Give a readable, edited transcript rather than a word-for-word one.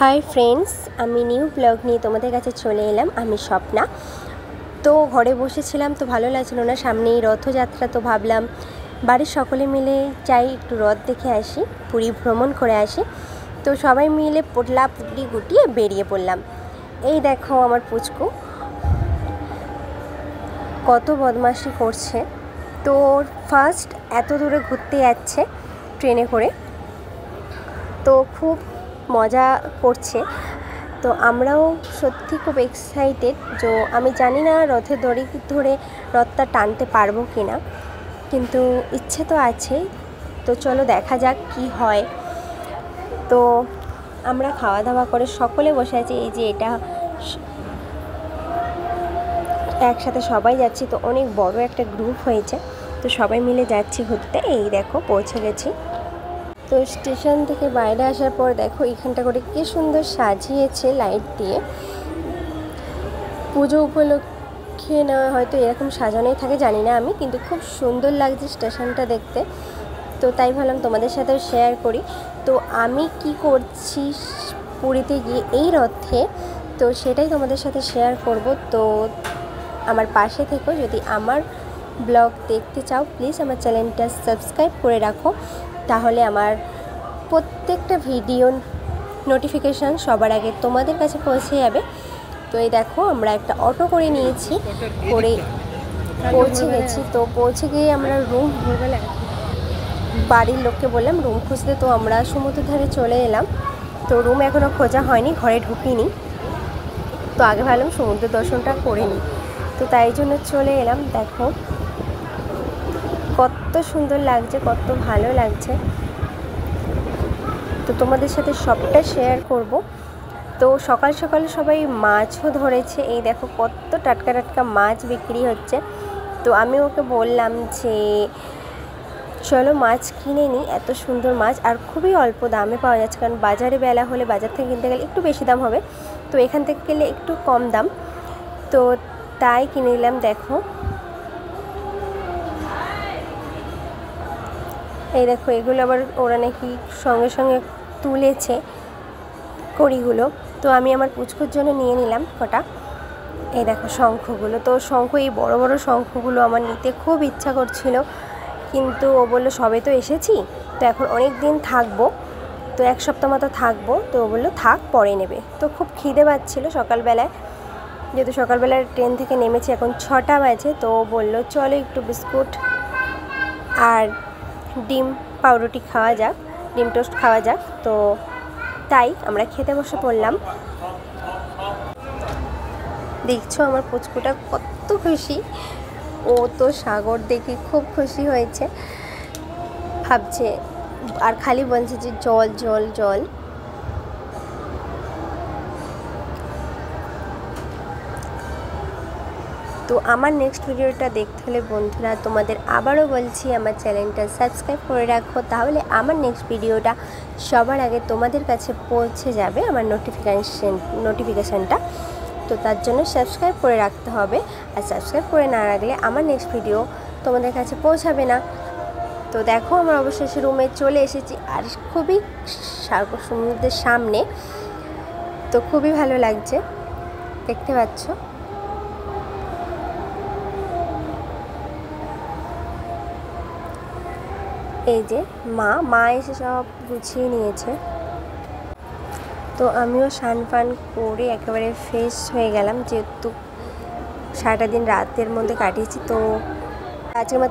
Hi friends आमी new blog निये तोमादेर काछे चले एलाम। आमी स्वप्ना। तो घरे बसेछिलाम तो भालो लागछिलो ना, सामनेई रथयात्रा। तो भाबलाम बाड़िर सकले मिले जाई एकटु रथ देखे आसि, पुरी भ्रमण करे आसि। तो सबाई मिले पोटला पुटली गुटिये बेरिये पड़लाम। এই দেখো আমার পুচকু কত বদমাশি করছে। তো ফার্স্ট এত দূরে ঘুরতে যাচ্ছে ট্রেনে করে, তো খুব মজা করছে। তো আমরাও সত্যি খুব এক্সাইটেড। যে আমি জানি না রথের দড়ি ধরে রথটা টানতে পারবো কিনা, কিন্তু ইচ্ছে তো আছেই। তো চলো দেখা যাক কি হয়। তো আমরা খাওয়া দাওয়া করে সকলে বসে আছি। এই যে এটা একসাথে সবাই যাচ্ছি, তো অনেক বড় একটা গ্রুপ হয়েছে, তো সবাই মিলে যাচ্ছি ঘুরতে। এই দেখো পৌঁছে গেছি। তো স্টেশন থেকে বাইরে আসার পর দেখো এখানটা করে কি সুন্দর সাজিয়েছে লাইট দিয়ে। পুজো উপলক্ষে না হয়তো এরকম সাজানোই থাকে জানি না আমি, কিন্তু খুব সুন্দর লাগছে স্টেশনটা দেখতে। তো তাই ভাবলাম তোমাদের সাথেও শেয়ার করি। তো আমি কি করছি পুরীতে গিয়ে এই রথে, তো সেটাই তোমাদের সাথে শেয়ার করব। তো আমার পাশে থেকো। যদি আমার ব্লগ দেখতে চাও প্লিজ আমার চ্যানেলটা সাবস্ক্রাইব করে রাখো, তাহলে আমার প্রত্যেকটা ভিডিও নোটিফিকেশান সবার আগে তোমাদের কাছে পৌঁছে যাবে। তো এই দেখো আমরা একটা অটো করে নিয়েছি, করে পৌঁছে গেছি। তো পৌঁছে গিয়ে আমরা রুম বাড়ির লোককে বললাম রুম খুঁজতে। তো আমরা সমুদ্রের ধারে চলে এলাম। তো রুম এখনও খোঁজা হয়নি, ঘরে ঢুকিনি। তো আগে ভাবলাম সমুদ্র দর্শনটা করে নিই, তো তাই জন্য চলে এলাম। দেখো কত সুন্দর লাগছে, কত ভালো লাগছে। তো তোমাদের সাথে সবটা শেয়ার করব। তো সকাল সকাল সবাই মাছও ধরেছে। এই দেখো কত টাটকা টাটকা মাছ বিক্রি হচ্ছে। তো আমি ওকে বললাম যে চলো মাছ কিনে নিই, এত সুন্দর মাছ আর খুবই অল্প দামে পাওয়া যাচ্ছে। কারণ বাজারে বেলা হলে বাজার থেকে কিনতে গেলে একটু বেশি দাম হবে, তো এখান থেকে গেলে একটু কম দাম। তো তাই কিনে নিলাম। দেখো এই দেখো এগুলো আবার ওরা নাকি সঙ্গে সঙ্গে তুলেছে কড়িগুলো। তো আমি আমার পুচকুর জন্য নিয়ে নিলাম কটা। এই দেখো শঙ্খগুলো। তো শঙ্খ, এই বড় বড় শঙ্খগুলো আমার নিতে খুব ইচ্ছা করছিল, কিন্তু ও বললো সবে তো এসেছি, তো এখন অনেক দিন থাকবো, তো এক সপ্তাহ মতো থাকবো। তো ও বললো থাক পরে নেবে। তো খুব খিদে পাচ্ছিলো সকালবেলায়, যেহেতু সকালবেলার ট্রেন থেকে নেমেছি, এখন 6টা বাজে। তো ও বললো চলো একটু বিস্কুট আর ডিম পাউরুটি খাওয়া যাক, ডিম টোস্ট খাওয়া যাক। তো তাই আমরা খেতে বসে পড়লাম। দেখছো আমার পুচকুটা কত খুশি। ও তো সাগর দেখে খুব খুশি হয়েছে, ভাবছে আর খালি বলছে যে জল জল জল। তো আমার নেক্সট ভিডিওটা দেখতে হলে বন্ধুরা তোমাদের আবারও বলছি আমার চ্যানেলটা সাবস্ক্রাইব করে রাখো, তাহলে আমার নেক্সট ভিডিওটা সবার আগে তোমাদের কাছে পৌঁছে যাবে, আমার নোটিফিকেশানটা। তো তার জন্য সাবস্ক্রাইব করে রাখতে হবে, আর সাবস্ক্রাইব করে না রাখলে আমার নেক্সট ভিডিও তোমাদের কাছে পৌঁছাবে না। তো দেখো আমরা অবশেষে রুমে চলে এসেছি, আর খুবই সমুদ্রের সামনে, তো খুবই ভালো লাগছে দেখতে পাচ্ছ। এই যে মা এসে সব গুছিয়ে নিয়েছে। তো আমিও স্নান পান করে একেবারে ফ্রেশ হয়ে গেলাম, যেহেতু সারাটা দিন রাতের মধ্যে কাটিয়েছি। তো আজকের মতো